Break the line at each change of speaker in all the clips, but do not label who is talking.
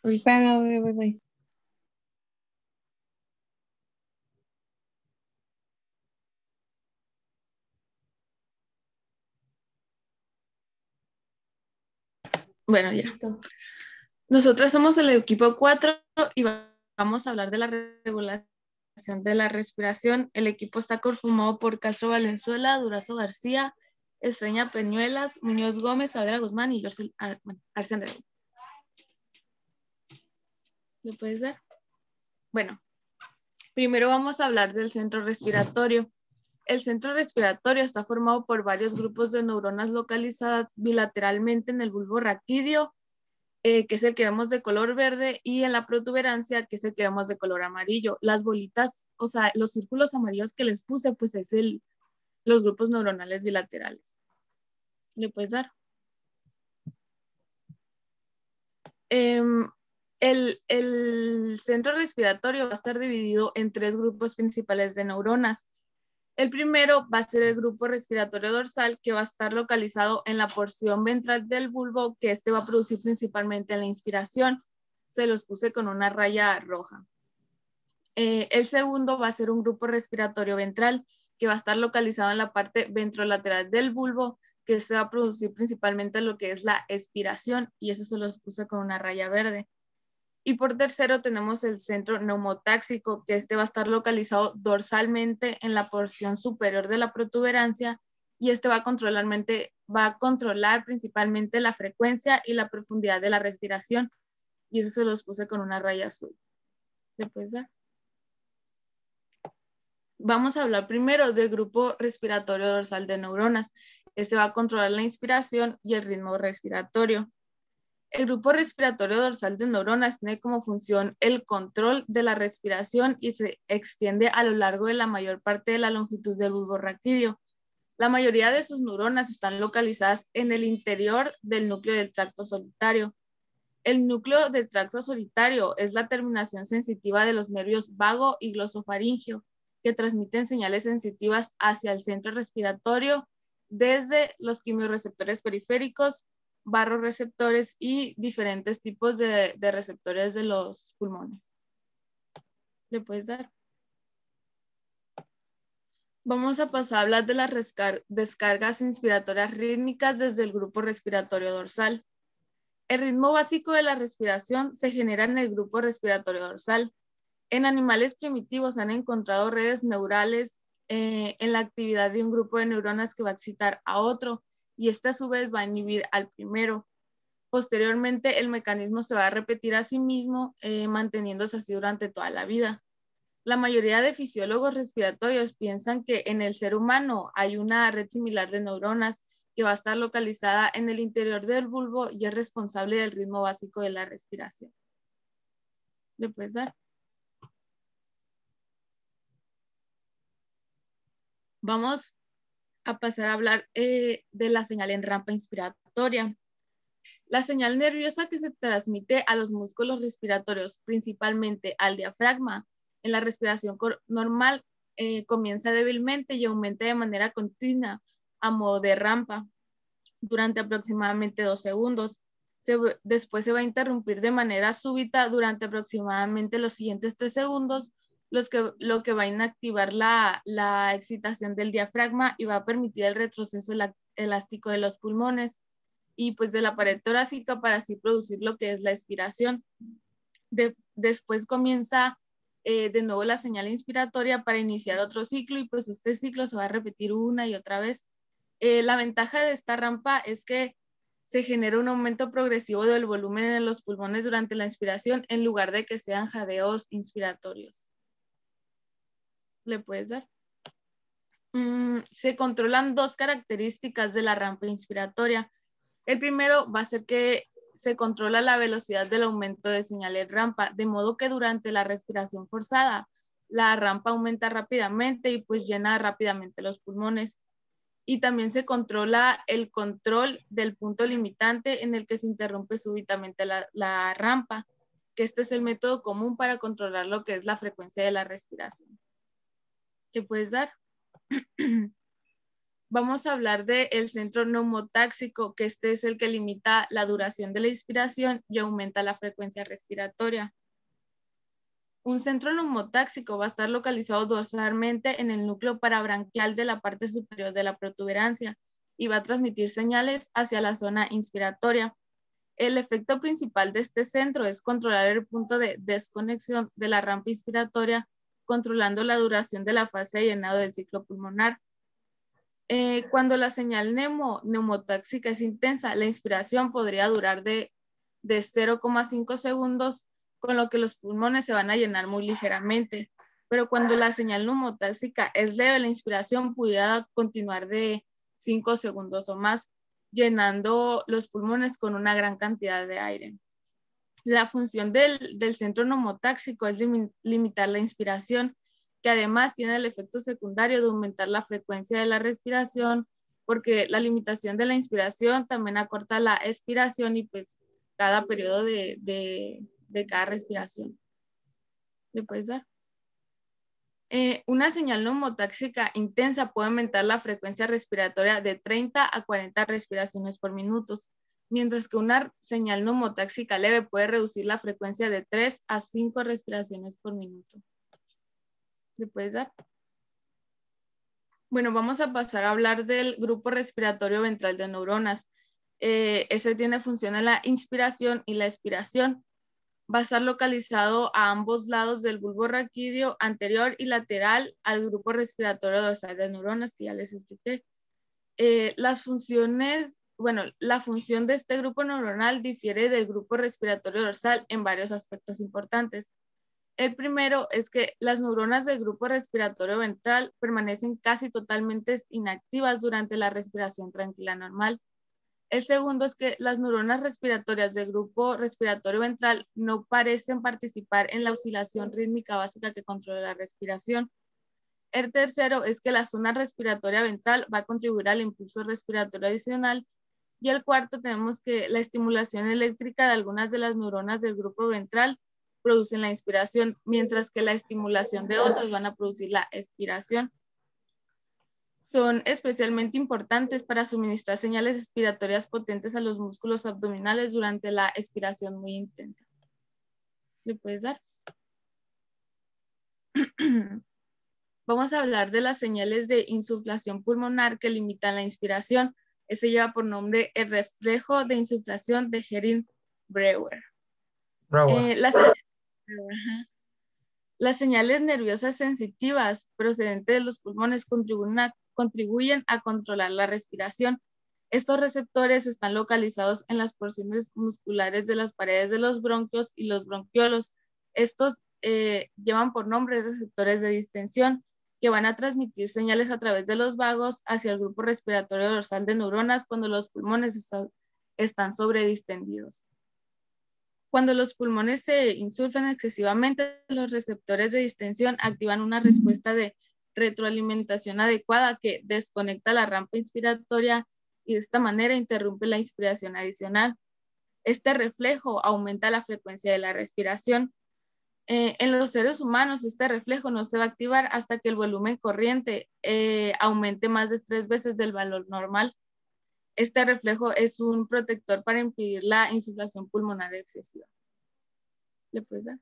Uy.
Espérame, voy.
Bueno, ya.
Listo.
Nosotras somos el equipo 4 y vamos a hablar de la regulación de la respiración. El equipo está conformado por Castro Valenzuela, Durazo García, Estreña Peñuelas, Muñoz Gómez, Saavedra Guzmán y Arce Andreu. ¿Lo puedes dar? Bueno, primero vamos a hablar del centro respiratorio. El centro respiratorio está formado por varios grupos de neuronas localizadas bilateralmente en el bulbo raquídeo, que es el que vemos de color verde, y en la protuberancia, que es el que vemos de color amarillo. Las bolitas, o sea, los círculos amarillos que les puse, pues es los grupos neuronales bilaterales. ¿Le puedes dar? El centro respiratorio va a estar dividido en 3 grupos principales de neuronas. El primero va a ser el grupo respiratorio dorsal, que va a estar localizado en la porción ventral del bulbo, que este va a producir principalmente en la inspiración. Se los puse con una raya roja. El segundo va a ser un grupo respiratorio ventral, que va a estar localizado en la parte ventrolateral del bulbo, que se va a producir principalmente lo que es la expiración, y eso se los puse con una raya verde. Y por tercero tenemos el centro neumotáxico, que este va a estar localizado dorsalmente en la porción superior de la protuberancia, y este va a controlar principalmente la frecuencia y la profundidad de la respiración, y eso se los puse con una raya azul. ¿Le puedes dar? Vamos a hablar primero del grupo respiratorio dorsal de neuronas. Este va a controlar la inspiración y el ritmo respiratorio. El grupo respiratorio dorsal de neuronas tiene como función el control de la respiración y se extiende a lo largo de la mayor parte de la longitud del bulbo raquídeo. La mayoría de sus neuronas están localizadas en el interior del núcleo del tracto solitario. El núcleo del tracto solitario es la terminación sensitiva de los nervios vago y glosofaringeo, que transmiten señales sensitivas hacia el centro respiratorio desde los quimiorreceptores periféricos, barroreceptores y diferentes tipos de receptores de los pulmones. ¿Le puedes dar? Vamos a pasar a hablar de las descargas inspiratorias rítmicas desde el grupo respiratorio dorsal. El ritmo básico de la respiración se genera en el grupo respiratorio dorsal. En animales primitivos han encontrado redes neurales en la actividad de un grupo de neuronas que va a excitar a otro, y este a su vez va a inhibir al primero. Posteriormente, el mecanismo se va a repetir a sí mismo, manteniéndose así durante toda la vida. La mayoría de fisiólogos respiratorios piensan que en el ser humano hay una red similar de neuronas que va a estar localizada en el interior del bulbo y es responsable del ritmo básico de la respiración. ¿Le puedes dar? Vamos a pasar a hablar de la señal en rampa inspiratoria. La señal nerviosa que se transmite a los músculos respiratorios, principalmente al diafragma, en la respiración normal, comienza débilmente y aumenta de manera continua a modo de rampa durante aproximadamente 2 segundos. Después se va a interrumpir de manera súbita durante aproximadamente los siguientes 3 segundos, lo que va a inactivar la excitación del diafragma y va a permitir el retroceso elástico de los pulmones y pues de la pared torácica para así producir lo que es la expiración. Después comienza de nuevo la señal inspiratoria para iniciar otro ciclo, y pues este ciclo se va a repetir una y otra vez. La ventaja de esta rampa es que se genera un aumento progresivo del volumen en los pulmones durante la inspiración en lugar de que sean jadeos inspiratorios. ¿Le puedes dar? Se controlan 2 características de la rampa inspiratoria. El primero va a ser que se controla la velocidad del aumento de señal en rampa, de modo que durante la respiración forzada, la rampa aumenta rápidamente y pues llena rápidamente los pulmones. Y también se controla el control del punto limitante en el que se interrumpe súbitamente la rampa, que este es el método común para controlar lo que es la frecuencia de la respiración. ¿Qué puedes dar? Vamos a hablar del centro neumotáxico, que este es el que limita la duración de la inspiración y aumenta la frecuencia respiratoria. Un centro neumotáxico va a estar localizado dorsalmente en el núcleo parabranquial de la parte superior de la protuberancia y va a transmitir señales hacia la zona inspiratoria. El efecto principal de este centro es controlar el punto de desconexión de la rampa inspiratoria, controlando la duración de la fase de llenado del ciclo pulmonar. Cuando la señal neumotáxica es intensa, la inspiración podría durar de 0,5 segundos, con lo que los pulmones se van a llenar muy ligeramente. Pero cuando la señal neumotáxica es leve, la inspiración pudiera continuar de 5 segundos o más, llenando los pulmones con una gran cantidad de aire. La función del centro neumotáxico es limitar la inspiración, que además tiene el efecto secundario de aumentar la frecuencia de la respiración, porque la limitación de la inspiración también acorta la expiración y pues cada periodo de cada respiración. ¿Le puedes dar? Una señal neumotáxica intensa puede aumentar la frecuencia respiratoria de 30 a 40 respiraciones por minuto, mientras que una señal neumotáxica leve puede reducir la frecuencia de 3 a 5 respiraciones por minuto. ¿Le puedes dar? Bueno, vamos a pasar a hablar del grupo respiratorio ventral de neuronas. Ese tiene función en la inspiración y la expiración. Va a estar localizado a ambos lados del bulbo raquídeo anterior y lateral al grupo respiratorio dorsal de neuronas, que ya les expliqué. Las funciones, bueno, la función de este grupo neuronal difiere del grupo respiratorio dorsal en varios aspectos importantes. El primero es que las neuronas del grupo respiratorio ventral permanecen casi totalmente inactivas durante la respiración tranquila normal. El segundo es que las neuronas respiratorias del grupo respiratorio ventral no parecen participar en la oscilación rítmica básica que controla la respiración. El tercero es que la zona respiratoria ventral va a contribuir al impulso respiratorio adicional. Y el cuarto tenemos que la estimulación eléctrica de algunas de las neuronas del grupo ventral producen la inspiración, mientras que la estimulación de otras van a producir la expiración. Son especialmente importantes para suministrar señales expiratorias potentes a los músculos abdominales durante la expiración muy intensa. ¿Le puedes dar? Vamos a hablar de las señales de insuflación pulmonar que limitan la inspiración. Ese lleva por nombre el reflejo de insuflación de Herin-Brewer. Las señales nerviosas sensitivas procedentes de los pulmones contribuyen a controlar la respiración. Estos receptores están localizados en las porciones musculares de las paredes de los bronquios y los bronquiolos. Estos llevan por nombre receptores de distensión, que van a transmitir señales a través de los vagos hacia el grupo respiratorio dorsal de neuronas cuando los pulmones están sobredistendidos. Cuando los pulmones se insuflan excesivamente, los receptores de distensión activan una respuesta de retroalimentación adecuada que desconecta la rampa inspiratoria y de esta manera interrumpe la inspiración adicional. Este reflejo aumenta la frecuencia de la respiración. En los seres humanos, este reflejo no se va a activar hasta que el volumen corriente aumente más de 3 veces del valor normal. Este reflejo es un protector para impedir la insuflación pulmonar excesiva. ¿Le puedes dar?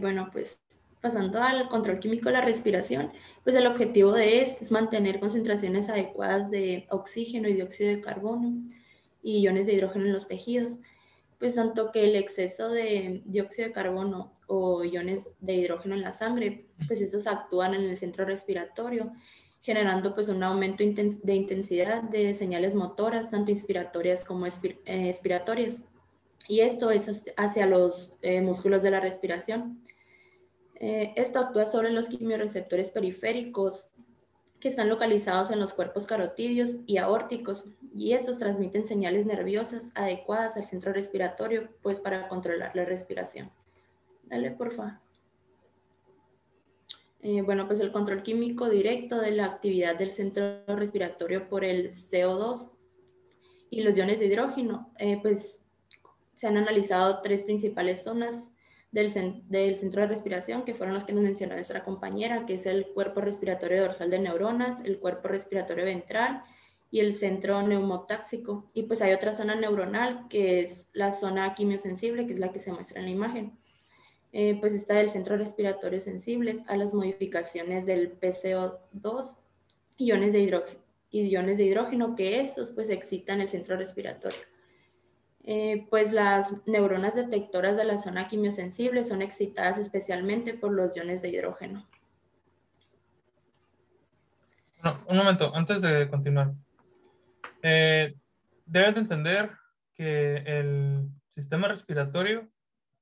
Bueno, pues pasando al control químico de la respiración, pues el objetivo de este es mantener concentraciones adecuadas de oxígeno y dióxido de carbono y iones de hidrógeno en los tejidos. Pues tanto que el exceso de dióxido de carbono o iones de hidrógeno en la sangre, pues estos actúan en el centro respiratorio, generando pues un aumento de intensidad de señales motoras, tanto inspiratorias como expiratorias. Y esto es hacia los músculos de la respiración. Esto actúa sobre los quimiorreceptores periféricos que están localizados en los cuerpos carotídeos y aórticos, y estos transmiten señales nerviosas adecuadas al centro respiratorio, pues para controlar la respiración. Dale, porfa. Bueno, pues el control químico directo de la actividad del centro respiratorio por el CO2 y los iones de hidrógeno, pues se han analizado 3 principales zonas del centro de respiración, que fueron los que nos mencionó nuestra compañera, que es el cuerpo respiratorio dorsal de neuronas, el cuerpo respiratorio ventral y el centro neumotáxico. Y pues hay otra zona neuronal, que es la zona quimiosensible, que es la que se muestra en la imagen. Pues está del centro respiratorio sensibles a las modificaciones del PCO2, iones de hidrógeno, que estos pues excitan el centro respiratorio. Pues las neuronas detectoras de la zona quimiosensible son excitadas especialmente por los iones de hidrógeno.
No, un momento, antes de continuar. Debes de entender que el sistema respiratorio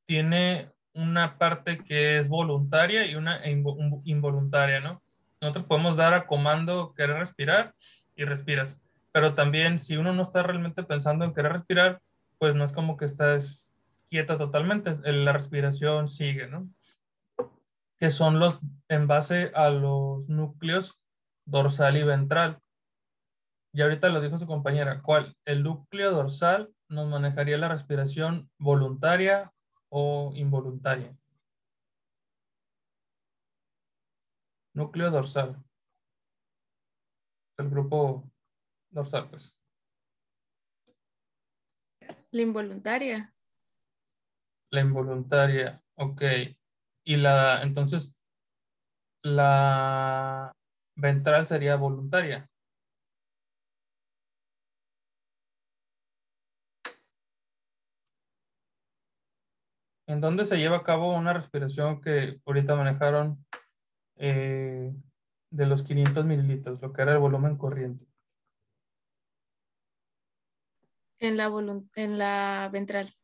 tiene una parte que es voluntaria y una involuntaria, ¿no? Nosotros podemos dar a comando querer respirar y respiras, pero también si uno no está realmente pensando en querer respirar, pues no es como que estás quieta totalmente, la respiración sigue, ¿no? Que son los en base a los núcleos dorsal y ventral. Y ahorita lo dijo su compañera, ¿cuál? El núcleo dorsal nos manejaría la respiración voluntaria o involuntaria. Núcleo dorsal. El grupo dorsal, pues.
La involuntaria.
La involuntaria, ok. Entonces, la ventral sería voluntaria. ¿En dónde se lleva a cabo una respiración que ahorita manejaron de los 500 mililitros, lo que era el volumen corriente?
En la ventral.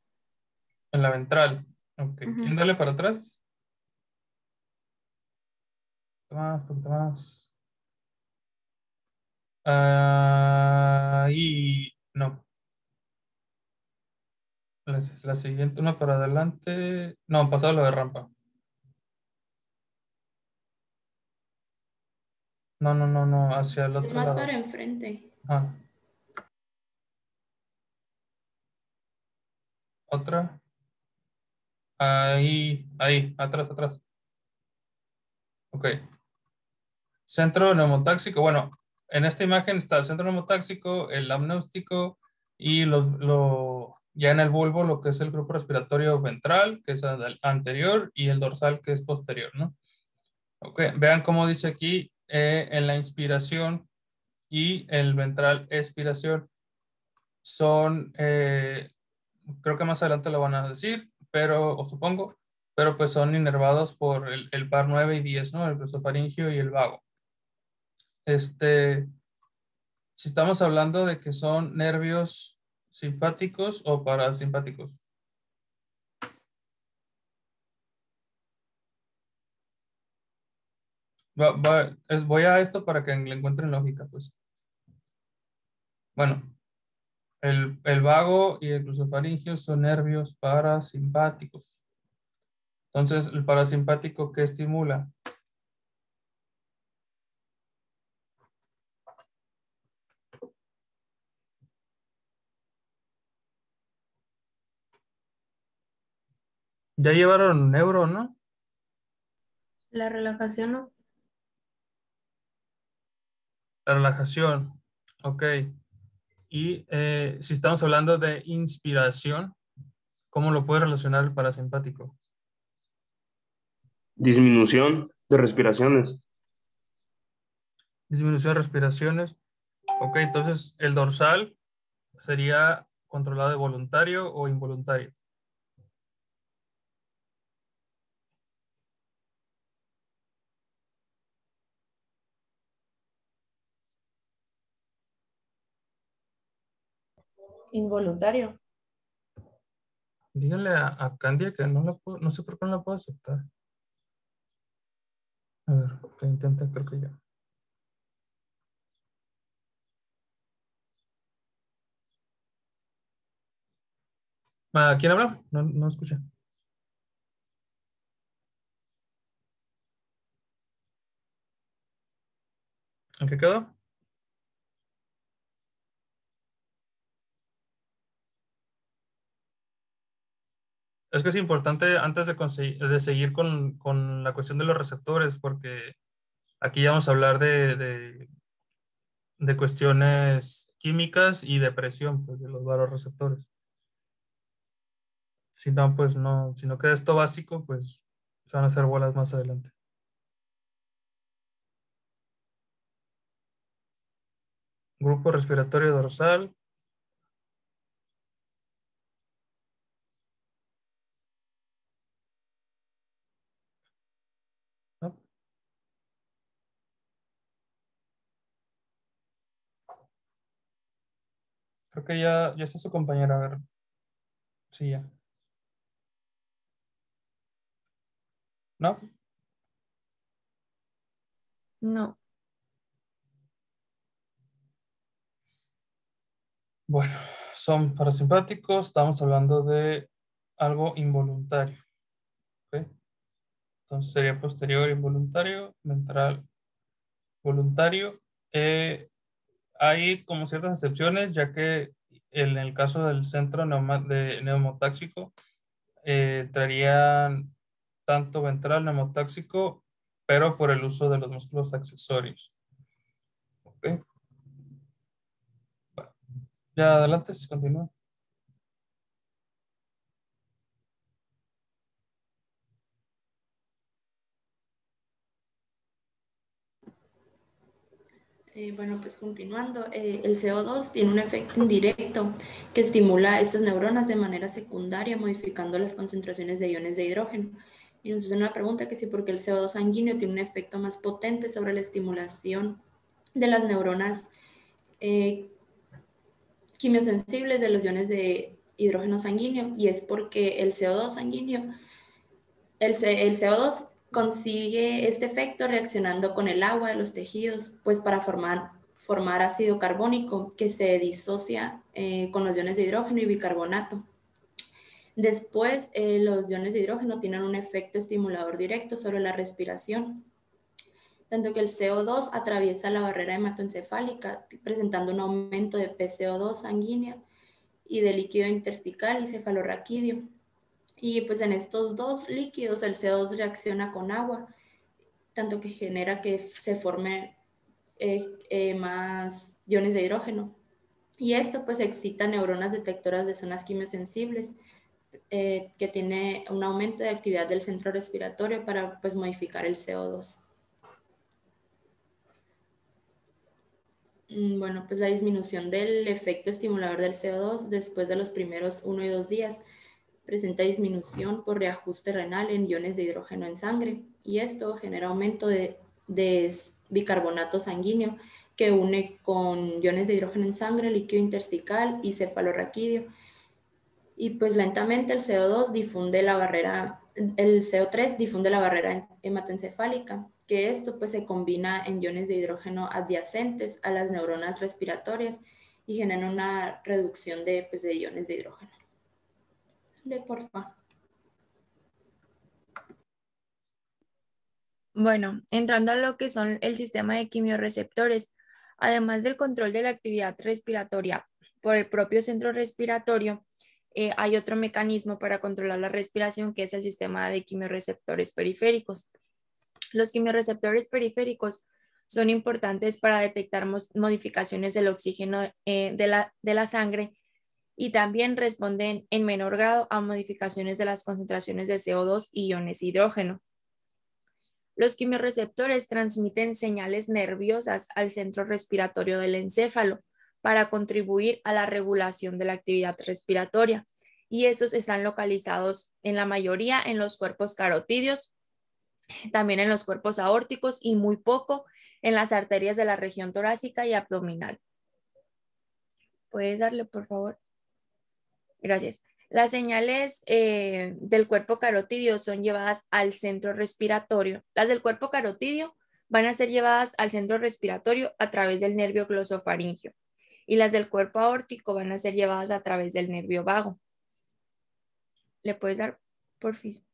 En la ventral. Ok. ¿Quién dale para atrás? Más, poquito más. Y no. La siguiente, una para adelante. No, pasado lo de rampa. No, no, no, no, hacia el
Es
otro
más
lado.
para enfrente.
Ah, otra. Ahí, atrás, atrás. Ok. Centro neumotáxico. Bueno, en esta imagen está el centro neumotáxico, el amniótico y ya en el bulbo lo que es el grupo respiratorio ventral, que es el anterior, y el dorsal, que es posterior, ¿no? Ok, vean cómo dice aquí en la inspiración y el ventral expiración son, creo que más adelante lo van a decir, pero, o supongo, pero pues son inervados por el par 9 y 10, ¿no? El glosofaringio y el vago. Si estamos hablando de que son nervios simpáticos o parasimpáticos. Voy a esto para que le encuentren lógica, pues. Bueno, el vago y el glosofaringio son nervios parasimpáticos. Entonces, el parasimpático, ¿qué estimula? Ya llevaron neuro, ¿no?
La relajación no.
La relajación. Ok. Y si estamos hablando de inspiración, ¿cómo lo puede relacionar el parasimpático?
Disminución de respiraciones.
Disminución de respiraciones. Ok, entonces el dorsal sería controlado de voluntario o involuntario.
Involuntario.
Díganle a Candia que no sé por qué no la puedo aceptar. A ver, que intenta, creo que ya. ¿Quién habla? No, no escucha. ¿En qué quedó? Es que es importante antes de seguir con la cuestión de los receptores, porque aquí ya vamos a hablar de cuestiones químicas y de presión, pues, de los vasoreceptores. Si no, pues no, si no queda esto básico, pues se van a hacer bolas más adelante. Grupo respiratorio dorsal. ¿No? Creo que ya está su compañera, a ver. Sí, ya. ¿No?
No.
Bueno, son parasimpáticos, estamos hablando de algo involuntario. ¿Ok? Entonces sería posterior involuntario, ventral voluntario. Hay como ciertas excepciones, ya que en el caso del centro neumotáxico, traerían tanto ventral neumotáxico, pero por el uso de los músculos accesorios. ¿Ok? Bueno, ya adelante, se continúa.
Bueno, pues continuando, el CO2 tiene un efecto indirecto que estimula estas neuronas de manera secundaria, modificando las concentraciones de iones de hidrógeno. Y nos hacen una pregunta que si porque el CO2 sanguíneo tiene un efecto más potente sobre la estimulación de las neuronas quimiosensibles de los iones de hidrógeno sanguíneo, y es porque el CO2 sanguíneo, el CO2 consigue este efecto reaccionando con el agua de los tejidos, pues para formar ácido carbónico que se disocia con los iones de hidrógeno y bicarbonato. Después, los iones de hidrógeno tienen un efecto estimulador directo sobre la respiración, tanto que el CO2 atraviesa la barrera hematoencefálica, presentando un aumento de PCO2 sanguínea y de líquido intersticial y cefalorraquídeo. Y pues en estos dos líquidos el CO2 reacciona con agua, tanto que genera que se formen más iones de hidrógeno. Y esto pues excita neuronas detectoras de zonas quimiosensibles, que tiene un aumento de actividad del centro respiratorio para pues modificar el CO2. Bueno, pues la disminución del efecto estimulador del CO2 después de los primeros 1 y 2 días presenta disminución por reajuste renal en iones de hidrógeno en sangre, y esto genera aumento de bicarbonato sanguíneo que une con iones de hidrógeno en sangre, líquido intersticial y cefalorraquídeo. Y pues lentamente el CO3 difunde la barrera hematoencefálica, que esto pues se combina en iones de hidrógeno adyacentes a las neuronas respiratorias y genera una reducción de iones de hidrógeno. Porfa.
Bueno, entrando a lo que son el sistema de quimiorreceptores, además del control de la actividad respiratoria por el propio centro respiratorio, hay otro mecanismo para controlar la respiración, que es el sistema de quimiorreceptores periféricos. Los quimiorreceptores periféricos son importantes para detectar modificaciones del oxígeno de la sangre, y también responden en menor grado a modificaciones de las concentraciones de CO2 y iones de hidrógeno. Los quimiorreceptores transmiten señales nerviosas al centro respiratorio del encéfalo para contribuir a la regulación de la actividad respiratoria, y estos están localizados en la mayoría en los cuerpos carotídeos, también en los cuerpos aórticos y muy poco en las arterias de la región torácica y abdominal. ¿Puedes darle, por favor? Gracias. Las señales del cuerpo carotídeo son llevadas al centro respiratorio. Las del cuerpo carotídeo van a ser llevadas al centro respiratorio a través del nervio glosofaringeo, y las del cuerpo aórtico van a ser llevadas a través del nervio vago. ¿Le puedes dar, porfis?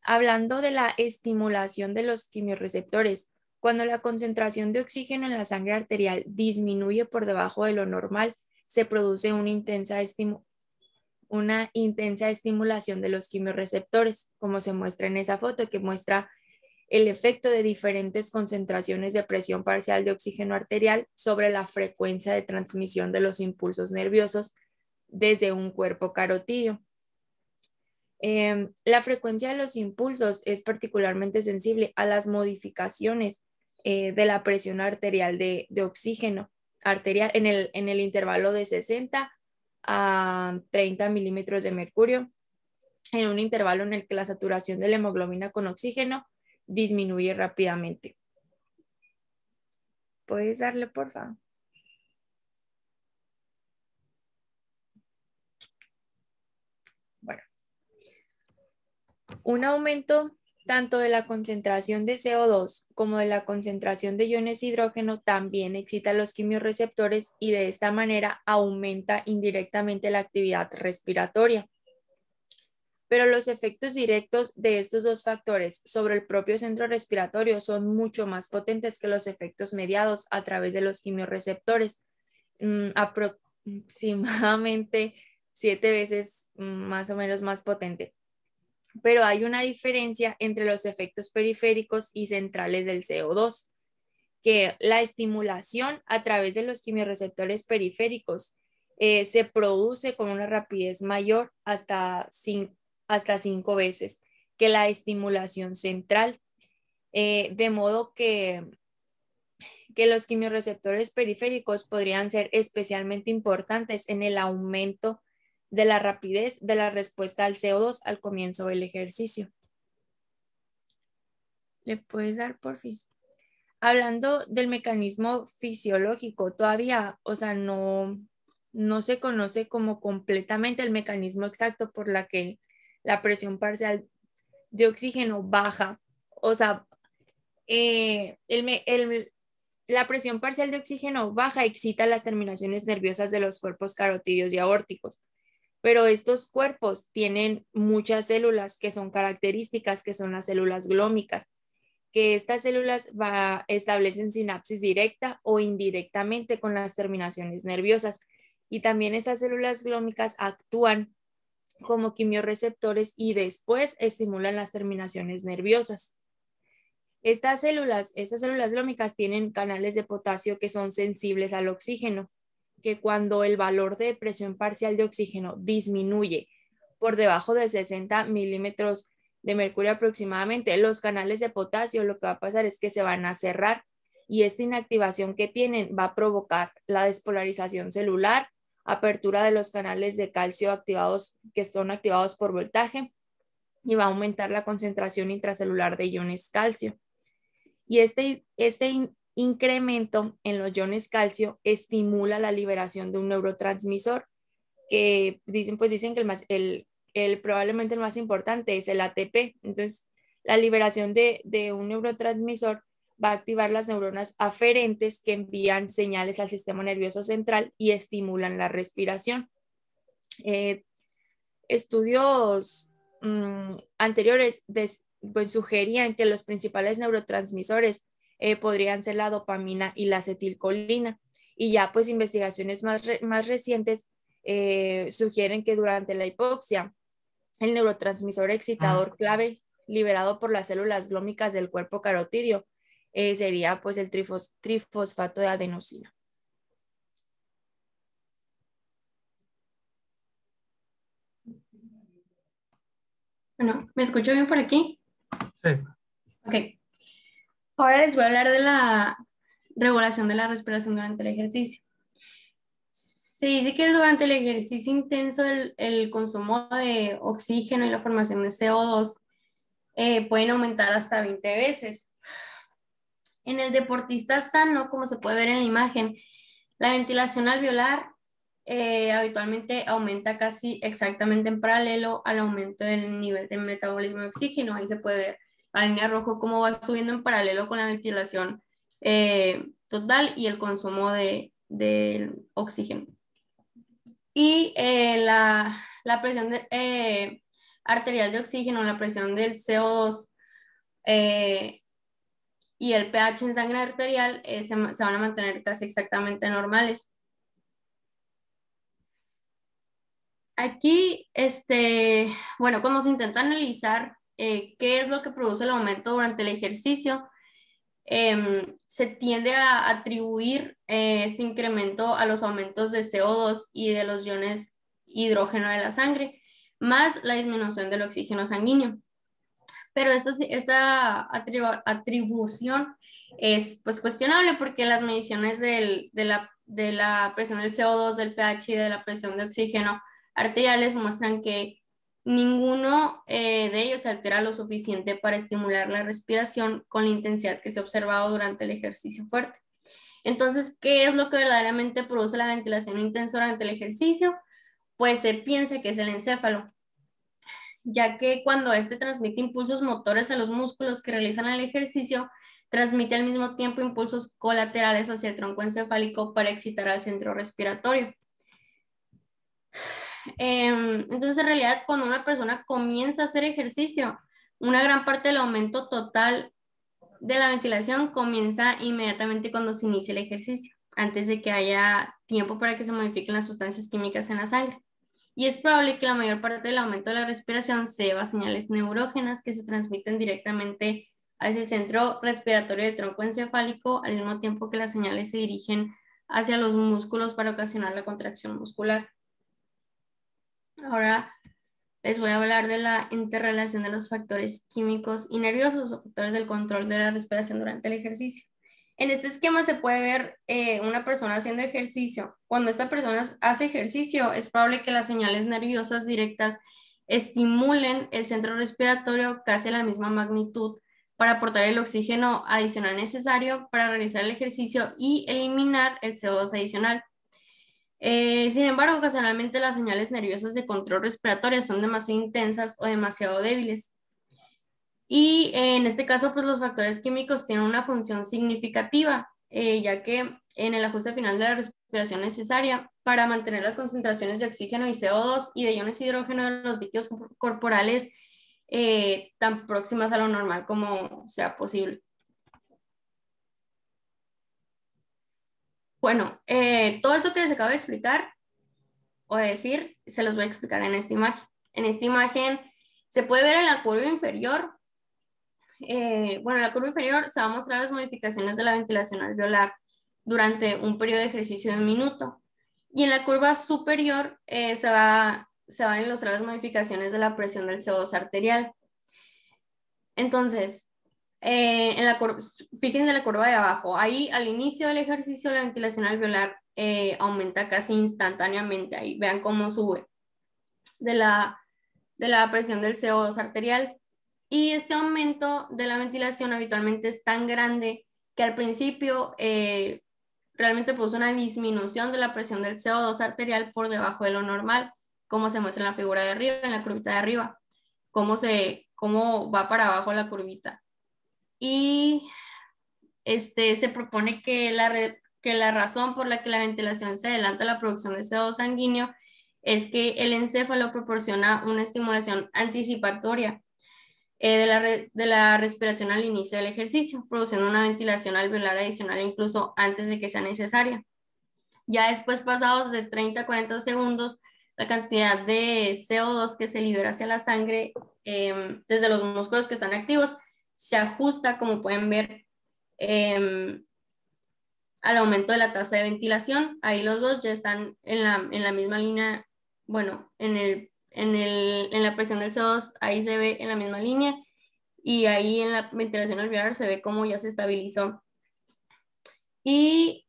Hablando de la estimulación de los quimiorreceptores, cuando la concentración de oxígeno en la sangre arterial disminuye por debajo de lo normal, se produce una intensa estimulación. una intensa estimulación de los quimiorreceptores, como se muestra en esa foto que muestra el efecto de diferentes concentraciones de presión parcial de oxígeno arterial sobre la frecuencia de transmisión de los impulsos nerviosos desde un cuerpo carotídeo. La frecuencia de los impulsos es particularmente sensible a las modificaciones de la presión arterial de oxígeno arterial en el intervalo de 60 a 30 milímetros de mercurio, en un intervalo en el que la saturación de la hemoglobina con oxígeno disminuye rápidamente. ¿Puedes darle, por favor? Bueno. Un aumento tanto de la concentración de CO2 como de la concentración de iones de hidrógeno también excita los quimiorreceptores y de esta manera aumenta indirectamente la actividad respiratoria. Pero los efectos directos de estos dos factores sobre el propio centro respiratorio son mucho más potentes que los efectos mediados a través de los quimiorreceptores, aproximadamente 7 veces más o menos más potente. Pero hay una diferencia entre los efectos periféricos y centrales del CO2, que la estimulación a través de los quimiorreceptores periféricos se produce con una rapidez mayor hasta 5 veces que la estimulación central, de modo que los quimiorreceptores periféricos podrían ser especialmente importantes en el aumento de la rapidez de la respuesta al CO2 al comienzo del ejercicio. ¿Le puedes dar, porfis? Hablando del mecanismo fisiológico, todavía, o sea, no se conoce como completamente el mecanismo exacto por la que la presión parcial de oxígeno baja. O sea, la presión parcial de oxígeno baja excita las terminaciones nerviosas de los cuerpos carotídeos y aórticos. Pero estos cuerpos tienen muchas células que son características, que son las células glómicas, que estas células establecen sinapsis directa o indirectamente con las terminaciones nerviosas. Y también esas células glómicas actúan como quimiorreceptores y después estimulan las terminaciones nerviosas. Estas células glómicas tienen canales de potasio que son sensibles al oxígeno, que cuando el valor de presión parcial de oxígeno disminuye por debajo de 60 milímetros de mercurio aproximadamente, los canales de potasio lo que va a pasar es que se van a cerrar y esta inactivación que tienen va a provocar la despolarización celular, apertura de los canales de calcio activados que son activados por voltaje y va a aumentar la concentración intracelular de iones calcio. Y este incremento en los iones calcio estimula la liberación de un neurotransmisor que dicen que probablemente el más importante es el ATP. Entonces, la liberación de un neurotransmisor va a activar las neuronas aferentes que envían señales al sistema nervioso central y estimulan la respiración. Estudios anteriores pues sugerían que los principales neurotransmisores podrían ser la dopamina y la acetilcolina, y ya pues investigaciones más recientes sugieren que durante la hipoxia el neurotransmisor excitador clave liberado por las células glómicas del cuerpo carotídeo sería pues el trifosfato de adenosina.
Bueno, ¿me escucho bien por aquí?
Sí.
Ok. Ahora les voy a hablar de la regulación de la respiración durante el ejercicio. Se dice que durante el ejercicio intenso el consumo de oxígeno y la formación de CO2 pueden aumentar hasta 20 veces. En el deportista sano, como se puede ver en la imagen, la ventilación alveolar habitualmente aumenta casi exactamente en paralelo al aumento del nivel de metabolismo de oxígeno. Ahí se puede ver la línea roja cómo va subiendo en paralelo con la ventilación total y el consumo de oxígeno. Y la presión arterial de oxígeno, la presión del CO2 y el pH en sangre arterial se van a mantener casi exactamente normales. Aquí, bueno, cuando se intenta analizar qué es lo que produce el aumento durante el ejercicio, se tiende a atribuir este incremento a los aumentos de CO2 y de los iones hidrógeno de la sangre, más la disminución del oxígeno sanguíneo. Pero esta atribución es pues cuestionable porque las mediciones de la presión del CO2, del pH y de la presión de oxígeno arteriales muestran que ninguno de ellos se altera lo suficiente para estimular la respiración con la intensidad que se ha observado durante el ejercicio fuerte. Entonces, ¿qué es lo que verdaderamente produce la ventilación intensa durante el ejercicio? Pues se piensa que es el encéfalo, ya que cuando este transmite impulsos motores a los músculos que realizan el ejercicio, transmite al mismo tiempo impulsos colaterales hacia el tronco encefálico para excitar al centro respiratorio. Entonces, en realidad, cuando una persona comienza a hacer ejercicio, una gran parte del aumento total de la ventilación comienza inmediatamente cuando se inicia el ejercicio, antes de que haya tiempo para que se modifiquen las sustancias químicas en la sangre. Y es probable que la mayor parte del aumento de la respiración se deba a señales neurógenas que se transmiten directamente hacia el centro respiratorio del tronco encefálico, al mismo tiempo que las señales se dirigen hacia los músculos para ocasionar la contracción muscular. Ahora les voy a hablar de la interrelación de los factores químicos y nerviosos o factores del control de la respiración durante el ejercicio. En este esquema se puede ver una persona haciendo ejercicio. Cuando esta persona hace ejercicio, es probable que las señales nerviosas directas estimulen el centro respiratorio casi a la misma magnitud para aportar el oxígeno adicional necesario para realizar el ejercicio y eliminar el CO2 adicional. Sin embargo, ocasionalmente las señales nerviosas de control respiratorio son demasiado intensas o demasiado débiles. Y en este caso, pues los factores químicos tienen una función significativa, ya que en el ajuste final de la respiración necesaria para mantener las concentraciones de oxígeno y CO2 y de iones hidrógeno de los líquidos corporales tan próximas a lo normal como sea posible. Bueno, todo eso que les acabo de explicar o de decir, se los voy a explicar en esta imagen. En esta imagen se puede ver en la curva inferior, bueno, en la curva inferior se va a mostrar las modificaciones de la ventilación alveolar durante un periodo de ejercicio de 1 minuto. Y en la curva superior se van a ilustrar las modificaciones de la presión del CO2 arterial. Entonces, fíjense en la curva de abajo, ahí al inicio del ejercicio la ventilación alveolar aumenta casi instantáneamente, ahí vean cómo sube de la presión del CO2 arterial, y este aumento de la ventilación habitualmente es tan grande que al principio realmente produce una disminución de la presión del CO2 arterial por debajo de lo normal, como se muestra en la figura de arriba, en la curvita de arriba, cómo va para abajo la curvita. Y se propone que la razón por la que la ventilación se adelanta a la producción de CO2 sanguíneo es que el encéfalo proporciona una estimulación anticipatoria de la respiración al inicio del ejercicio, produciendo una ventilación alveolar adicional incluso antes de que sea necesaria. Ya después, pasados de 30 a 40 segundos, la cantidad de CO2 que se libera hacia la sangre desde los músculos que están activos se ajusta, como pueden ver, al aumento de la tasa de ventilación. Ahí los dos ya están en la misma línea, bueno, en la presión del CO2 ahí se ve en la misma línea, y ahí en la ventilación alveolar se ve cómo ya se estabilizó. Y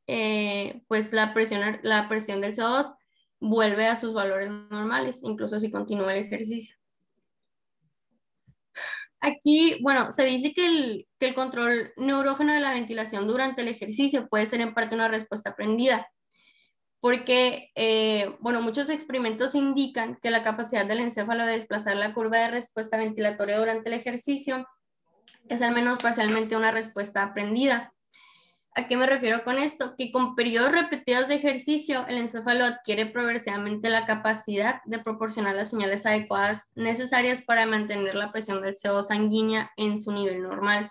pues la presión del CO2 vuelve a sus valores normales, incluso si continúa el ejercicio. Aquí, bueno, se dice que el control neurógeno de la ventilación durante el ejercicio puede ser en parte una respuesta aprendida, porque, bueno, muchos experimentos indican que la capacidad del encéfalo de desplazar la curva de respuesta ventilatoria durante el ejercicio es al menos parcialmente una respuesta aprendida. ¿A qué me refiero con esto? Que con periodos repetidos de ejercicio, el encéfalo adquiere progresivamente la capacidad de proporcionar las señales adecuadas necesarias para mantener la presión del CO2 sanguínea en su nivel normal.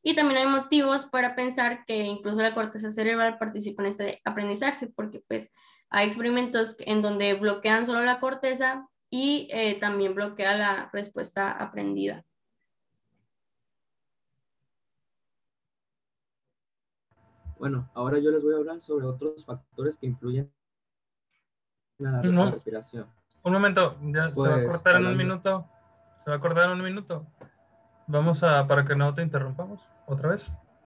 Y también hay motivos para pensar que incluso la corteza cerebral participa en este aprendizaje, porque pues Hay experimentos en donde bloquean solo la corteza y también bloquea la respuesta aprendida.
Bueno, ahora yo les voy a hablar sobre otros factores que influyen en la respiración.
Un momento, ya se va a cortar en un minuto. Se va a cortar en un minuto. Vamos a, para que no te interrumpamos otra vez.